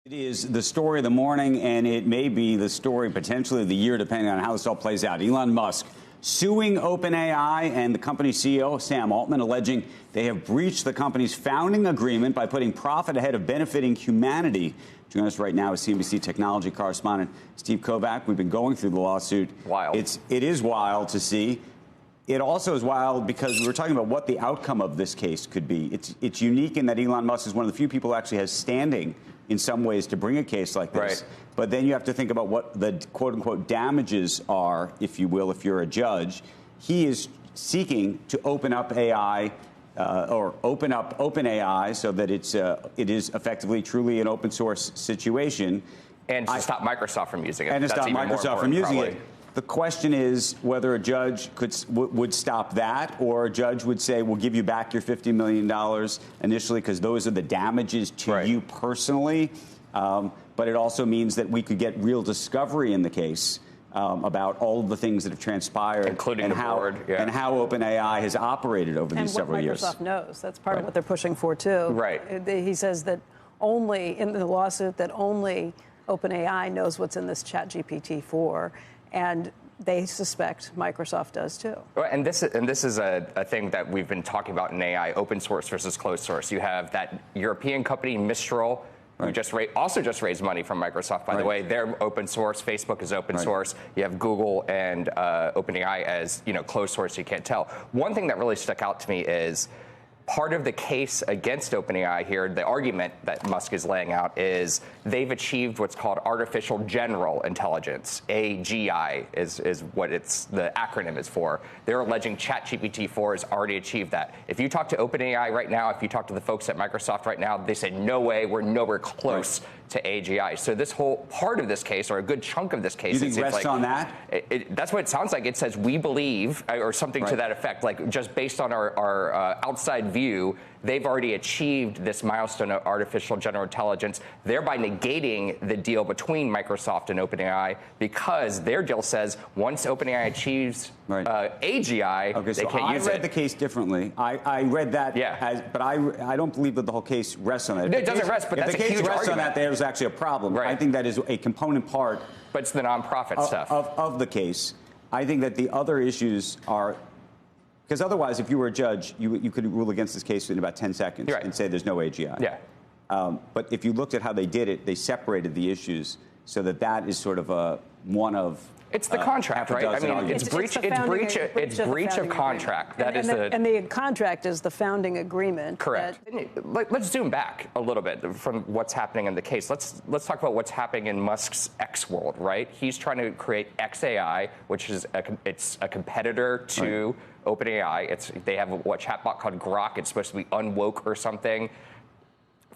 It is the story of the morning, and it may be the story potentially of the year, depending on how this all plays out. Elon Musk suing OpenAI and the company's CEO, Sam Altman, alleging they have breached the company's founding agreement by putting profit ahead of benefiting humanity. Joining us right now is CNBC technology correspondent Steve Kovac. We've been going through the lawsuit. Wild. It is wild to see. It also is wild because we were talking about what the outcome of this case could be. It's unique in that Elon Musk is one of the few people who actually has standing in some ways to bring a case like this. Right. But then you have to think about what the quote-unquote damages are, if you will, if you're a judge. He is seeking to open up AI or open up OpenAI so that it is effectively truly an open source situation. And to stop Microsoft from using it. And to stop Microsoft from using it. The question is whether a judge would stop that, or a judge would say, we'll give you back your $50 million initially because those are the damages to you personally. But it also means that we could get real discovery in the case about all of the things that have transpired, including and how OpenAI has operated over these several years. And what Microsoft knows. That's part of what they're pushing for, too. Right. He says that only, in the lawsuit, that only OpenAI knows what's in this ChatGPT-4. And they suspect Microsoft does too. And this is a thing that we've been talking about in AI: open source versus closed source. You have that European company Mistral, who also just raised money from Microsoft. By the way, they're open source. Facebook is open source. You have Google and OpenAI as closed source. You can't tell. One thing that really stuck out to me is part of the case against OpenAI here, the argument that Musk is laying out, is they've achieved what's called artificial general intelligence. AGI is what the acronym is for. They're alleging ChatGPT-4 has already achieved that. If you talk to OpenAI right now, if you talk to the folks at Microsoft right now, they say, no way, we're nowhere close to AGI. So this whole part of this case, or a good chunk of this case, you think rests on that? That's what it sounds like. It says we believe, or something to that effect, like just based on our outside view, they've already achieved this milestone of artificial general intelligence, thereby negating the deal between Microsoft and OpenAI, because their deal says once OpenAI achieves AGI, they can't use it. I read the case differently. I read that, but I don't believe that the whole case rests on that. It doesn't rest, but that's a huge argument. If the case rests on that, there's actually a problem. I think that is a component part. But it's the nonprofit stuff of the case. I think that the other issues are, because otherwise, if you were a judge, you could rule against this case in about 10 seconds and say there's no AGI. Yeah. But if you looked at how they did it, they separated the issues so that is sort of one of. It's the contract, right? I mean, it's breach of contract. And the contract is the founding agreement. Correct. Let's zoom back a little bit from what's happening in the case. Let's talk about what's happening in Musk's X world, right? He's trying to create X.AI, which is a competitor to OpenAI. They have a chatbot called Grok. It's supposed to be unwoke or something.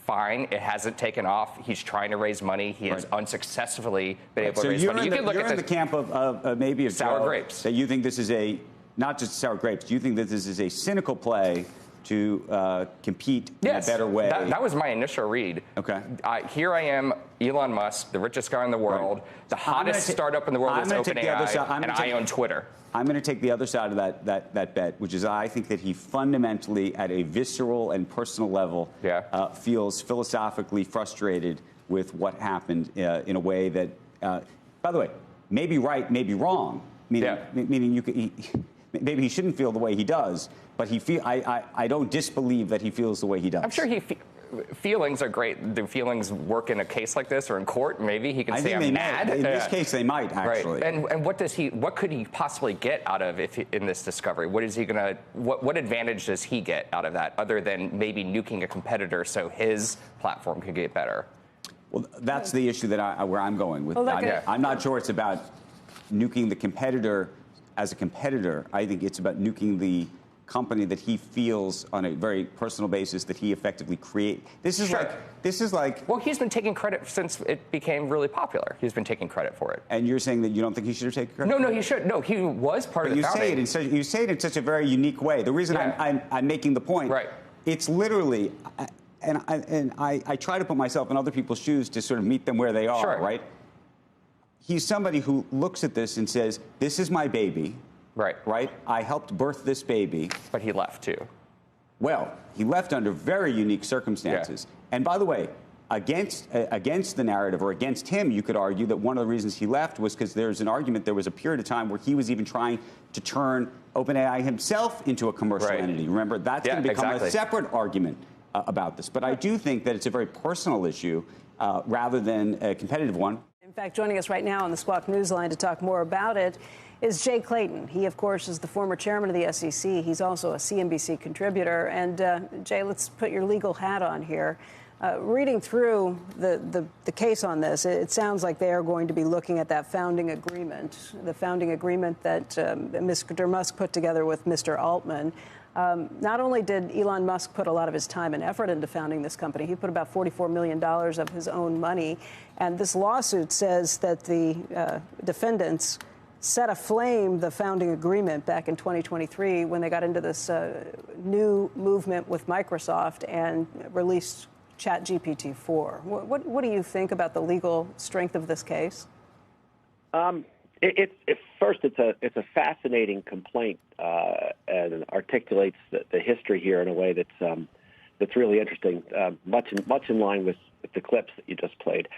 Fine, it hasn't taken off. He's trying to raise money. He has unsuccessfully been able to raise money. You're in the camp of maybe sour grapes. That you think this is not just sour grapes. Do you think that this is a cynical play to compete in a better way? That was my initial read. Okay. Here I am, Elon Musk, the richest guy in the world, the hottest startup in the world is OpenAI, and I own Twitter. I'm going to take the other side of that bet, which is I think that he fundamentally, at a visceral and personal level, feels philosophically frustrated with what happened in a way that, by the way, may be right, may be wrong. Meaning maybe he shouldn't feel the way he does, but I don't disbelieve that he feels the way he does. I'm sure feelings are great. Do feelings work in a case like this or in court? Maybe he can say I'm mad. In this case, they might actually. Right. And what could he possibly get out of in this discovery? What advantage does he get out of that, other than maybe nuking a competitor so his platform could get better? Well, that's the issue where I'm going with. I'm not sure it's about nuking the competitor as a competitor. I think it's about nuking the company that he feels on a very personal basis that he effectively created. This is like. Well, he's been taking credit since it became really popular. He's been taking credit for it. And you're saying that you don't think he should have taken credit? No, he should. No, he was part of the founding. You say it in such a very unique way. The reason I'm making the point. It's literally, and I try to put myself in other people's shoes to sort of meet them where they are. Right. He's somebody who looks at this and says, "This is my baby." Right? I helped birth this baby. But he left, too. Well, he left under very unique circumstances. And by the way, against the narrative, or against him, you could argue that one of the reasons he left was because there's an argument there was a period of time where he was even trying to turn OpenAI himself into a commercial entity. Remember, that's going to become a separate argument about this. But I do think that it's a very personal issue rather than a competitive one. In fact, joining us right now on the Squawk Newsline to talk more about it is Jay Clayton. He, of course, is the former chairman of the SEC. He's also a CNBC contributor. And, Jay, let's put your legal hat on here. Reading through the case on this, it sounds like they are going to be looking at that founding agreement, the founding agreement that Mr. Musk put together with Mr. Altman. Not only did Elon Musk put a lot of his time and effort into founding this company, he put about $44 million of his own money. And this lawsuit says that the defendants set aflame the founding agreement back in 2023 when they got into this new movement with Microsoft and released ChatGPT-4. What do you think about the legal strength of this case? First, it's a fascinating complaint and articulates the history here in a way that's really interesting, much in line with the clips that you just played.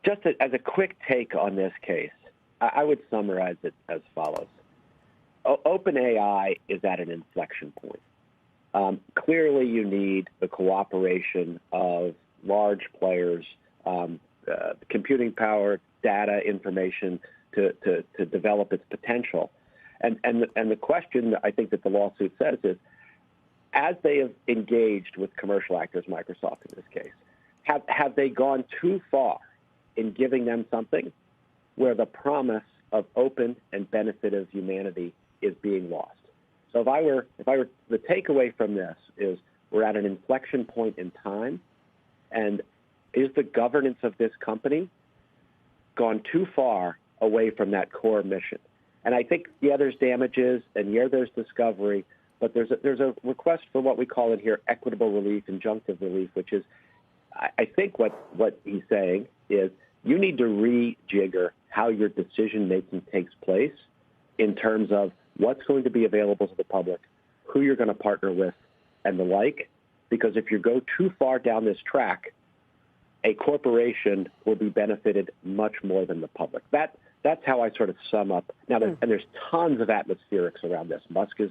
Just as a quick take on this case, I would summarize it as follows: OpenAI is at an inflection point. Clearly, you need the cooperation of large players, computing power, data, information to develop its potential. And the question I think that the lawsuit says is, as they have engaged with commercial actors, Microsoft in this case, have they gone too far in giving them something where the promise of open and benefit of humanity is being lost? So if I were the takeaway from this is we're at an inflection point in time, and is the governance of this company gone too far away from that core mission? And I think there's damages and there's discovery, but there's a request for what we call in here equitable relief, injunctive relief, which is, I think what he's saying is you need to rejigger how your decision making takes place in terms of what's going to be available to the public, who you're going to partner with, and the like. Because if you go too far down this track, a corporation will be benefited much more than the public. That's how I sort of sum up. Now, there's tons of atmospherics around this. Musk is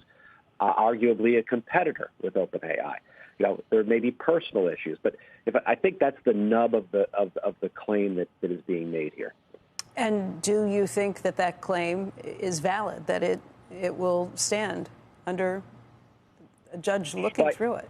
arguably a competitor with OpenAI. There may be personal issues, but I think that's the nub of the claim that is being made here. And do you think that claim is valid, that it will stand under a judge looking through it?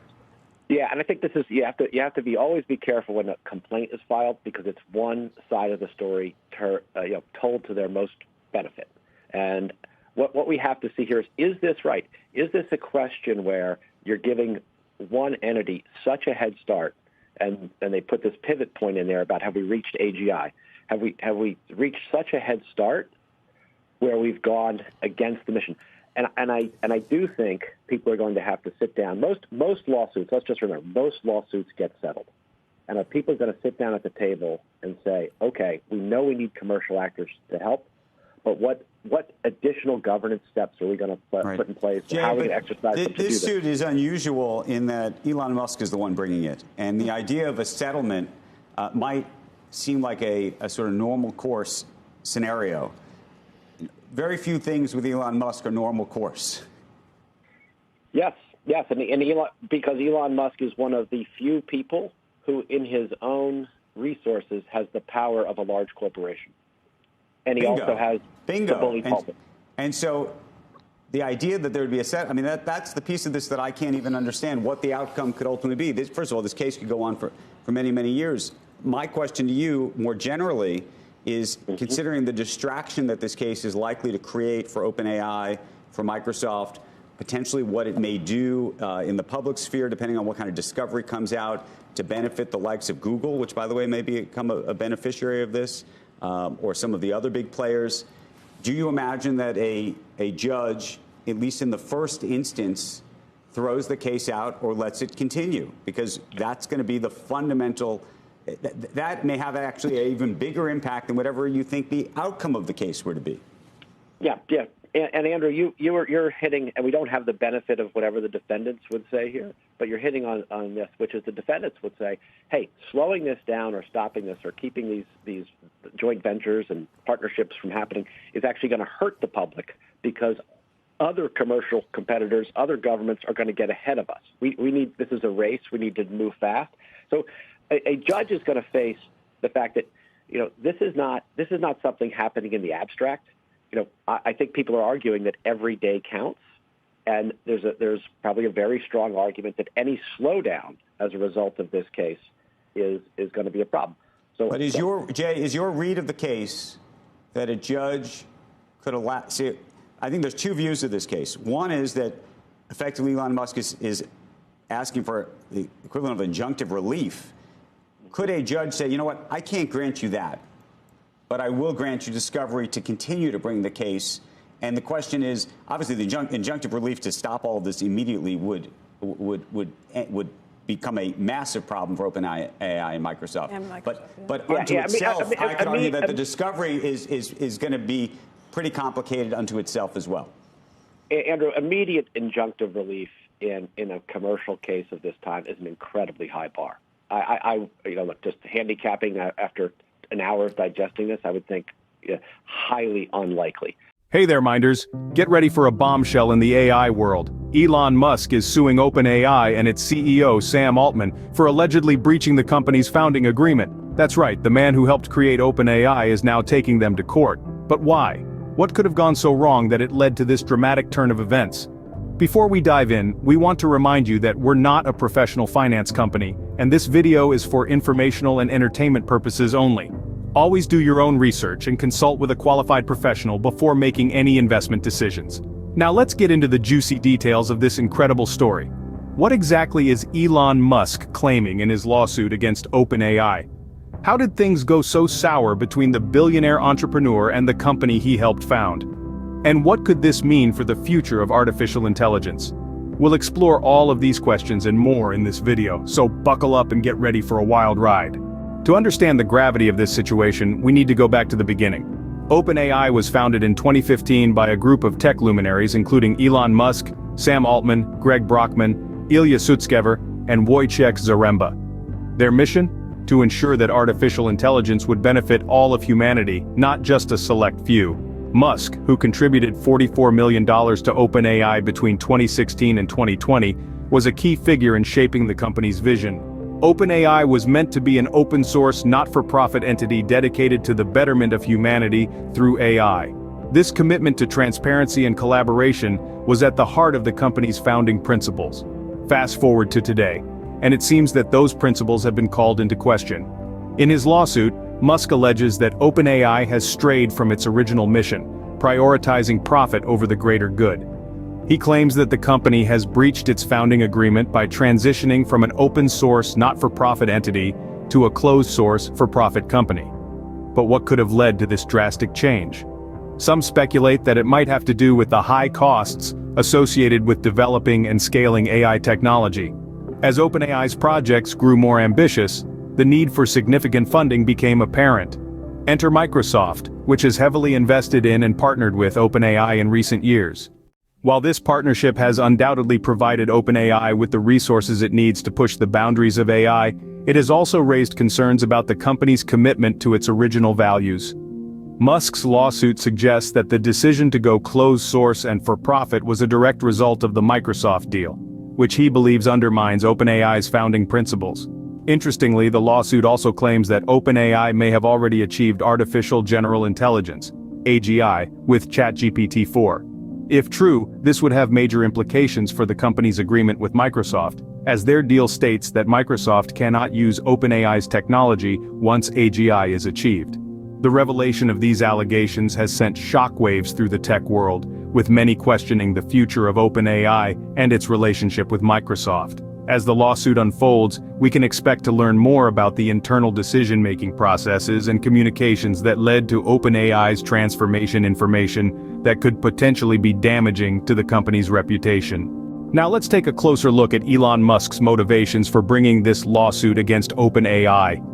Yeah, and I think this is you have to always be careful when a complaint is filed, because it's one side of the story told to their most benefit. And what we have to see here is this right? Is this a question where you're giving one entity such a head start, and they put this pivot point in there about have we reached AGI? Have we reached such a head start where we've gone against the mission? And I do think people are going to have to sit down. Most lawsuits, let's just remember, most lawsuits get settled. And if people are going to sit down at the table and say, okay, we know we need commercial actors to help, but what additional governance steps are we going to put in place? Jay, how are we going to exercise them to do this? This suit is unusual in that Elon Musk is the one bringing it. And the idea of a settlement might seem like a sort of normal course scenario. Very few things with Elon Musk are normal course. Yes, and Elon, because Elon Musk is one of the few people who, in his own resources, has the power of a large corporation, and he also has the bully pulpit. And so, the idea that there would be a set, I mean, that's the piece of this that I can't even understand what the outcome could ultimately be. First of all, this case could go on for many, many years. My question to you, more generally, is considering the distraction that this case is likely to create for OpenAI, for Microsoft, potentially what it may do in the public sphere, depending on what kind of discovery comes out, to benefit the likes of Google, which, by the way, may become a beneficiary of this, or some of the other big players. Do you imagine that a judge, at least in the first instance, throws the case out or lets it continue? Because that's going to be the fundamental. That may have actually an even bigger impact than whatever you think the outcome of the case were to be. Yeah. And Andrew, you're hitting, and we don't have the benefit of whatever the defendants would say here, but you're hitting on this, which is the defendants would say, hey, slowing this down or stopping this or keeping these joint ventures and partnerships from happening is actually going to hurt the public because other commercial competitors, other governments are going to get ahead of us. We need, this is a race. We need to move fast. So a judge is going to face the fact that, this is not something happening in the abstract. I think people are arguing that every day counts, and there's probably a very strong argument that any slowdown as a result of this case is going to be a problem. So, but is your read of the case that a judge could allow? See, I think there's two views of this case. One is that effectively Elon Musk is asking for the equivalent of injunctive relief. Could a judge say, you know what, I can't grant you that, but I will grant you discovery to continue to bring the case? And the question is, obviously, the injunctive relief to stop all of this immediately would become a massive problem for OpenAI and Microsoft. But unto itself, I could argue that the discovery is going to be pretty complicated unto itself as well. Andrew, immediate injunctive relief in a commercial case of this time is an incredibly high bar. Look, just handicapping after an hour of digesting this, I would think highly unlikely. Hey there, minders. Get ready for a bombshell in the AI world. Elon Musk is suing OpenAI and its CEO, Sam Altman, for allegedly breaching the company's founding agreement. That's right, the man who helped create OpenAI is now taking them to court. But why? What could have gone so wrong that it led to this dramatic turn of events? Before we dive in, we want to remind you that we're not a professional finance company, and this video is for informational and entertainment purposes only. Always do your own research and consult with a qualified professional before making any investment decisions. Now let's get into the juicy details of this incredible story. What exactly is Elon Musk claiming in his lawsuit against OpenAI? How did things go so sour between the billionaire entrepreneur and the company he helped found? And what could this mean for the future of artificial intelligence? We'll explore all of these questions and more in this video, so buckle up and get ready for a wild ride. To understand the gravity of this situation, we need to go back to the beginning. OpenAI was founded in 2015 by a group of tech luminaries including Elon Musk, Sam Altman, Greg Brockman, Ilya Sutskever, and Wojciech Zaremba. Their mission? To ensure that artificial intelligence would benefit all of humanity, not just a select few. Musk, who contributed $44 million to OpenAI between 2016 and 2020, was a key figure in shaping the company's vision. OpenAI was meant to be an open-source, not-for-profit entity dedicated to the betterment of humanity through AI. This commitment to transparency and collaboration was at the heart of the company's founding principles. Fast forward to today, and it seems that those principles have been called into question. In his lawsuit, Musk alleges that OpenAI has strayed from its original mission, prioritizing profit over the greater good. He claims that the company has breached its founding agreement by transitioning from an open-source, not-for-profit entity to a closed-source, for-profit company. But what could have led to this drastic change? Some speculate that it might have to do with the high costs associated with developing and scaling AI technology. As OpenAI's projects grew more ambitious, the need for significant funding became apparent. Enter Microsoft, which has heavily invested in and partnered with OpenAI in recent years. While this partnership has undoubtedly provided OpenAI with the resources it needs to push the boundaries of AI, it has also raised concerns about the company's commitment to its original values. Musk's lawsuit suggests that the decision to go closed source and for profit was a direct result of the Microsoft deal, which he believes undermines OpenAI's founding principles. Interestingly, the lawsuit also claims that OpenAI may have already achieved artificial general intelligence, AGI, with ChatGPT-4. If true, this would have major implications for the company's agreement with Microsoft, as their deal states that Microsoft cannot use OpenAI's technology once AGI is achieved. The revelation of these allegations has sent shockwaves through the tech world, with many questioning the future of OpenAI and its relationship with Microsoft. As the lawsuit unfolds, we can expect to learn more about the internal decision-making processes and communications that led to OpenAI's transformation information that could potentially be damaging to the company's reputation. Now let's take a closer look at Elon Musk's motivations for bringing this lawsuit against OpenAI.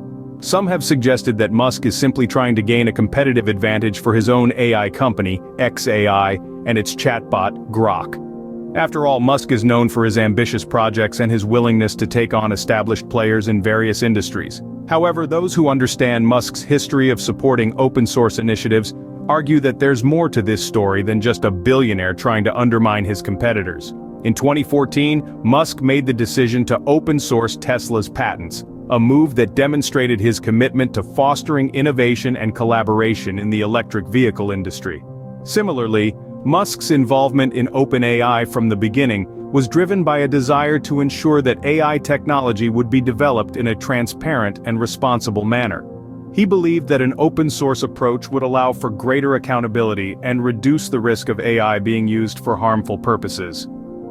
Some have suggested that Musk is simply trying to gain a competitive advantage for his own AI company, X.AI, and its chatbot, Grok. After all, Musk is known for his ambitious projects and his willingness to take on established players in various industries. However, those who understand Musk's history of supporting open-source initiatives argue that there's more to this story than just a billionaire trying to undermine his competitors. In 2014, Musk made the decision to open-source Tesla's patents, a move that demonstrated his commitment to fostering innovation and collaboration in the electric vehicle industry. Similarly, Musk's involvement in OpenAI from the beginning was driven by a desire to ensure that AI technology would be developed in a transparent and responsible manner. He believed that an open-source approach would allow for greater accountability and reduce the risk of AI being used for harmful purposes.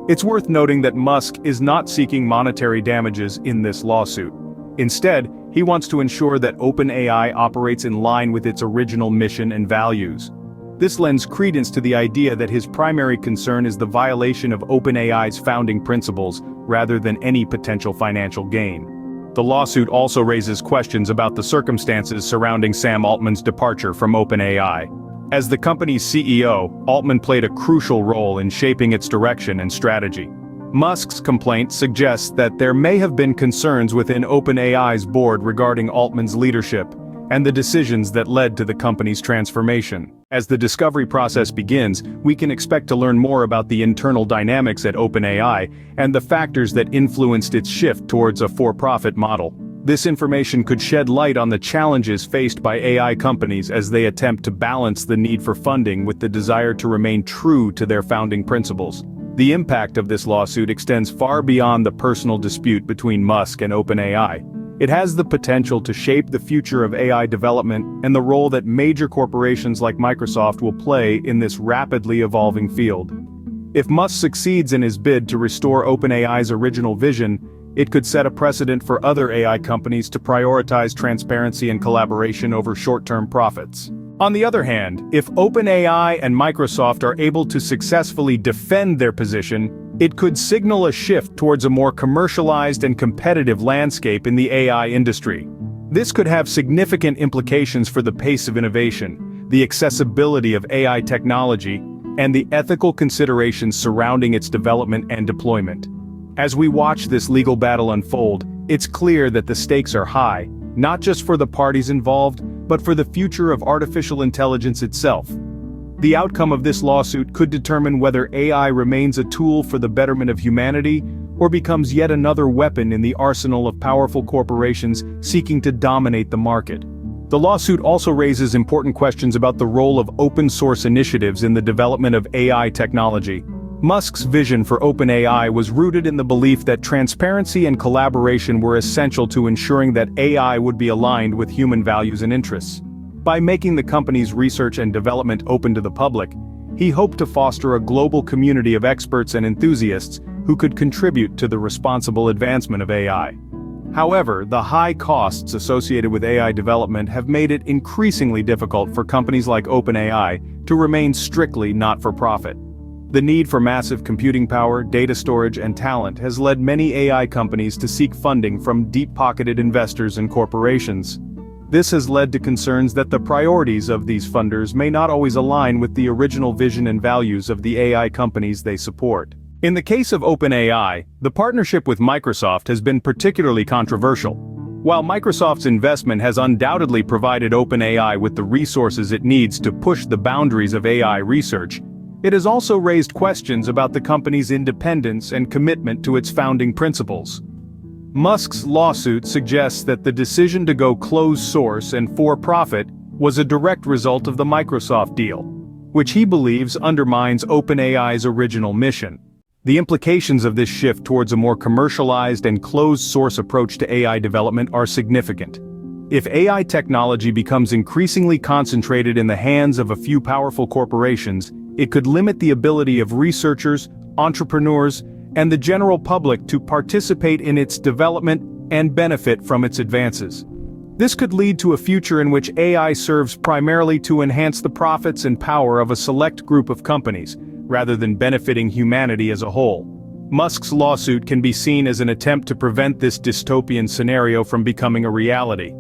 It's worth noting that Musk is not seeking monetary damages in this lawsuit. Instead, he wants to ensure that OpenAI operates in line with its original mission and values. This lends credence to the idea that his primary concern is the violation of OpenAI's founding principles, rather than any potential financial gain. The lawsuit also raises questions about the circumstances surrounding Sam Altman's departure from OpenAI. As the company's CEO, Altman played a crucial role in shaping its direction and strategy. Musk's complaint suggests that there may have been concerns within OpenAI's board regarding Altman's leadership and the decisions that led to the company's transformation. As the discovery process begins, we can expect to learn more about the internal dynamics at OpenAI and the factors that influenced its shift towards a for-profit model. This information could shed light on the challenges faced by AI companies as they attempt to balance the need for funding with the desire to remain true to their founding principles. The impact of this lawsuit extends far beyond the personal dispute between Musk and OpenAI. It has the potential to shape the future of AI development and the role that major corporations like Microsoft will play in this rapidly evolving field. If Musk succeeds in his bid to restore OpenAI's original vision, it could set a precedent for other AI companies to prioritize transparency and collaboration over short-term profits. On the other hand, if OpenAI and Microsoft are able to successfully defend their position, it could signal a shift towards a more commercialized and competitive landscape in the AI industry. This could have significant implications for the pace of innovation, the accessibility of AI technology, and the ethical considerations surrounding its development and deployment. As we watch this legal battle unfold, it's clear that the stakes are high, not just for the parties involved, but for the future of artificial intelligence itself. The outcome of this lawsuit could determine whether AI remains a tool for the betterment of humanity or becomes yet another weapon in the arsenal of powerful corporations seeking to dominate the market. The lawsuit also raises important questions about the role of open-source initiatives in the development of AI technology. Musk's vision for OpenAI was rooted in the belief that transparency and collaboration were essential to ensuring that AI would be aligned with human values and interests. By making the company's research and development open to the public, he hoped to foster a global community of experts and enthusiasts who could contribute to the responsible advancement of AI. However, the high costs associated with AI development have made it increasingly difficult for companies like OpenAI to remain strictly not-for-profit. The need for massive computing power, data storage, and talent has led many AI companies to seek funding from deep-pocketed investors and corporations. This has led to concerns that the priorities of these funders may not always align with the original vision and values of the AI companies they support. In the case of OpenAI, the partnership with Microsoft has been particularly controversial. While Microsoft's investment has undoubtedly provided OpenAI with the resources it needs to push the boundaries of AI research, it has also raised questions about the company's independence and commitment to its founding principles. Musk's lawsuit suggests that the decision to go closed source and for-profit was a direct result of the Microsoft deal, which he believes undermines OpenAI's original mission. The implications of this shift towards a more commercialized and closed-source approach to AI development are significant. If AI technology becomes increasingly concentrated in the hands of a few powerful corporations, it could limit the ability of researchers, entrepreneurs, and the general public to participate in its development and benefit from its advances. This could lead to a future in which AI serves primarily to enhance the profits and power of a select group of companies, rather than benefiting humanity as a whole. Musk's lawsuit can be seen as an attempt to prevent this dystopian scenario from becoming a reality.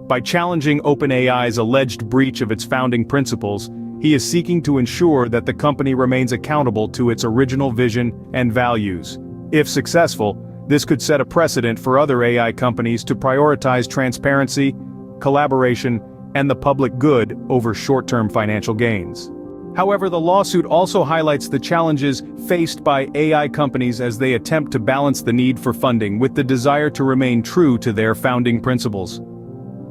By challenging OpenAI's alleged breach of its founding principles, he is seeking to ensure that the company remains accountable to its original vision and values. If successful, this could set a precedent for other AI companies to prioritize transparency, collaboration, and the public good over short-term financial gains. However, the lawsuit also highlights the challenges faced by AI companies as they attempt to balance the need for funding with the desire to remain true to their founding principles.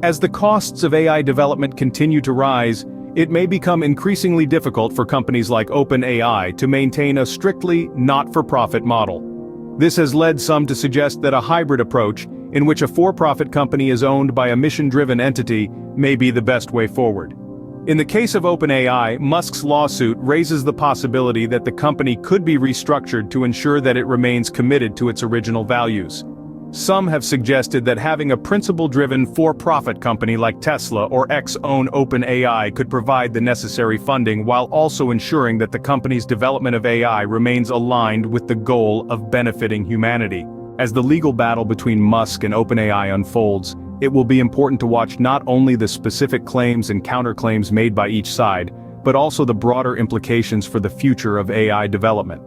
As the costs of AI development continue to rise, it may become increasingly difficult for companies like OpenAI to maintain a strictly not-for-profit model. This has led some to suggest that a hybrid approach, in which a for-profit company is owned by a mission-driven entity, may be the best way forward. In the case of OpenAI, Musk's lawsuit raises the possibility that the company could be restructured to ensure that it remains committed to its original values. Some have suggested that having a principle-driven for-profit company like Tesla or X own OpenAI could provide the necessary funding while also ensuring that the company's development of AI remains aligned with the goal of benefiting humanity. As the legal battle between Musk and OpenAI unfolds, it will be important to watch not only the specific claims and counterclaims made by each side, but also the broader implications for the future of AI development.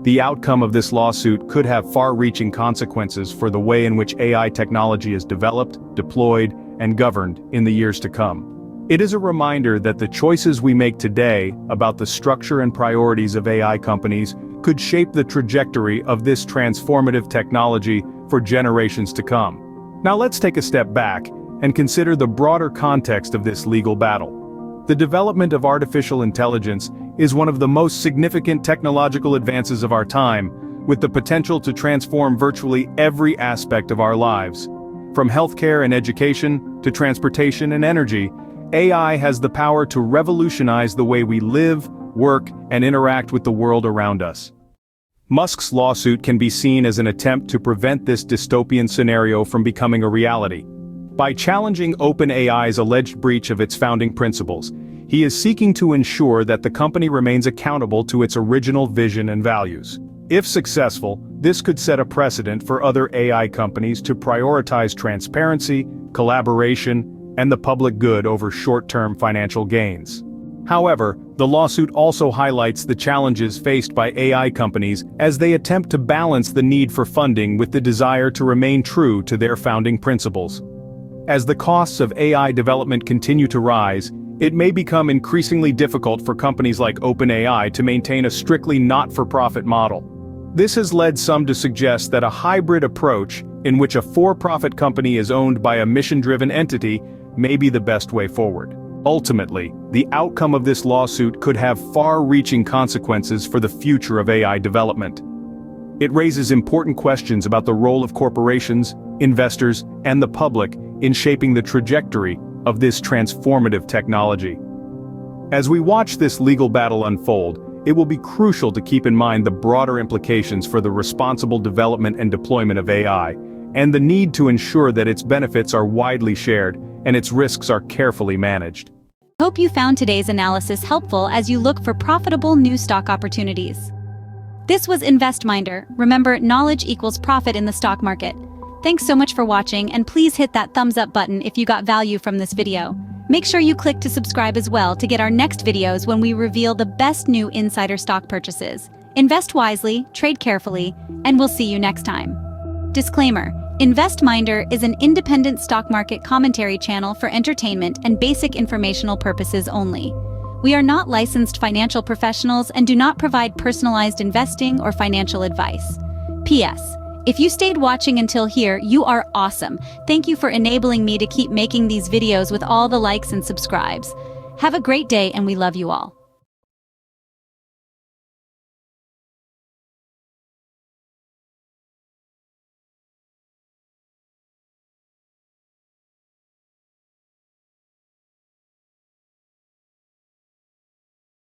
The outcome of this lawsuit could have far-reaching consequences for the way in which AI technology is developed, deployed, and governed in the years to come. It is a reminder that the choices we make today about the structure and priorities of AI companies could shape the trajectory of this transformative technology for generations to come. Now let's take a step back and consider the broader context of this legal battle. The development of artificial intelligence is one of the most significant technological advances of our time, with the potential to transform virtually every aspect of our lives. From healthcare and education to transportation and energy, AI has the power to revolutionize the way we live, work, and interact with the world around us. Musk's lawsuit can be seen as an attempt to prevent this dystopian scenario from becoming a reality. By challenging OpenAI's alleged breach of its founding principles, he is seeking to ensure that the company remains accountable to its original vision and values. If successful, this could set a precedent for other AI companies to prioritize transparency, collaboration, and the public good over short-term financial gains. However, the lawsuit also highlights the challenges faced by AI companies as they attempt to balance the need for funding with the desire to remain true to their founding principles. As the costs of AI development continue to rise, it may become increasingly difficult for companies like OpenAI to maintain a strictly not-for-profit model. This has led some to suggest that a hybrid approach, in which a for-profit company is owned by a mission-driven entity, may be the best way forward. Ultimately, the outcome of this lawsuit could have far-reaching consequences for the future of AI development. It raises important questions about the role of corporations, investors, and the public in shaping the trajectory of this transformative technology. As we watch this legal battle unfold, it will be crucial to keep in mind the broader implications for the responsible development and deployment of AI, and the need to ensure that its benefits are widely shared and its risks are carefully managed. Hope you found today's analysis helpful as you look for profitable new stock opportunities. This was InvestMinder. Remember, knowledge equals profit in the stock market. Thanks so much for watching, and please hit that thumbs up button if you got value from this video. Make sure you click to subscribe as well to get our next videos when we reveal the best new insider stock purchases. Invest wisely, trade carefully, and we'll see you next time. Disclaimer: InvestMinder is an independent stock market commentary channel for entertainment and basic informational purposes only. We are not licensed financial professionals and do not provide personalized investing or financial advice. P.S. If you stayed watching until here, you are awesome. Thank you for enabling me to keep making these videos with all the likes and subscribes. Have a great day, and we love you all.